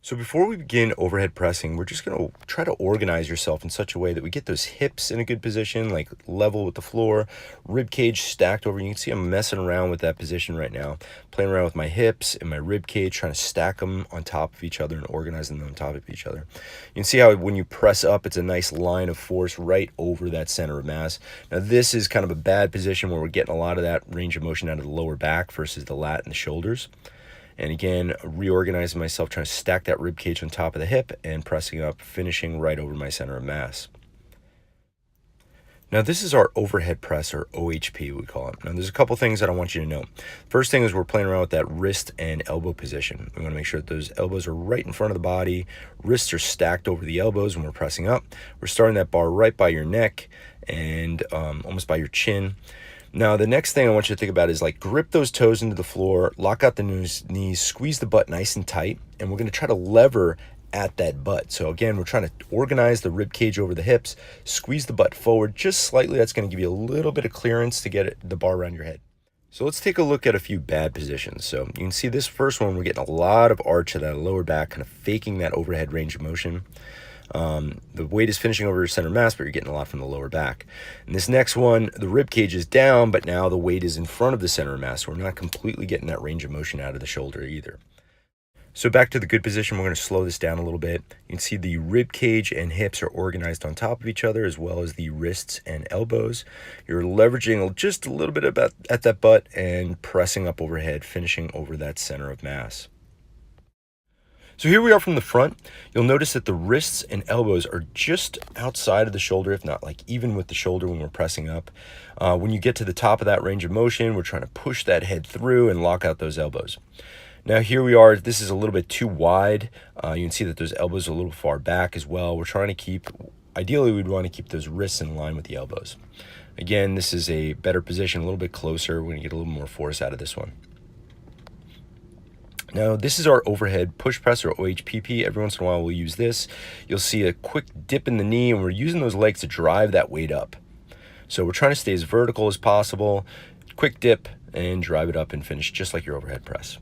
So before we begin overhead pressing, we're just going to try to organize yourself in such a way that we get those hips in a good position, like level with the floor, rib cage stacked over. You can see I'm messing around with that position right now, playing around with my hips and my rib cage, trying to stack them on top of each other and organizing them on top of each other. You can see how when you press up, it's a nice line of force right over that center of mass. Now this is kind of a bad position where we're getting a lot of that range of motion out of the lower back versus the lat and the shoulders. And again, reorganizing myself, trying to stack that rib cage on top of the hip and pressing up, finishing right over my center of mass. Now this is our overhead press, or OHP we call it. Now there's a couple things that I want you to know. First thing is we're playing around with that wrist and elbow position. We want to make sure that those elbows are right in front of the body, wrists are stacked over the elbows when we're pressing up. We're starting that bar right by your neck and almost by your chin. Now, the next thing I want you to think about is like grip those toes into the floor, lock out the knees, squeeze the butt nice and tight, and we're going to try to lever at that butt. So again, we're trying to organize the rib cage over the hips, squeeze the butt forward just slightly. That's going to give you a little bit of clearance to get the bar around your head. So let's take a look at a few bad positions. So you can see this first one, we're getting a lot of arch of that lower back, kind of faking that overhead range of motion. The weight is finishing over your center mass, but you're getting a lot from the lower back. And this next one, the rib cage is down, but now the weight is in front of the center of mass. So we're not completely getting that range of motion out of the shoulder either. So back to the good position, we're going to slow this down a little bit. You can see the rib cage and hips are organized on top of each other, as well as the wrists and elbows. You're leveraging just a little bit at that butt and pressing up overhead, finishing over that center of mass. So here we are from the front. You'll notice that the wrists and elbows are just outside of the shoulder, if not like even with the shoulder when we're pressing up. When you get to the top of that range of motion, we're trying to push that head through and lock out those elbows. Now here we are, this is a little bit too wide. You can see that those elbows are a little far back as well. We're trying to keep, ideally we'd want to keep those wrists in line with the elbows. Again, this is a better position, a little bit closer. We're gonna get a little more force out of this one. Now this is our overhead push press, or OHPP. Every once in a while we'll use this. You'll see a quick dip in the knee, and we're using those legs to drive that weight up. So we're trying to stay as vertical as possible, quick dip and drive it up and finish just like your overhead press.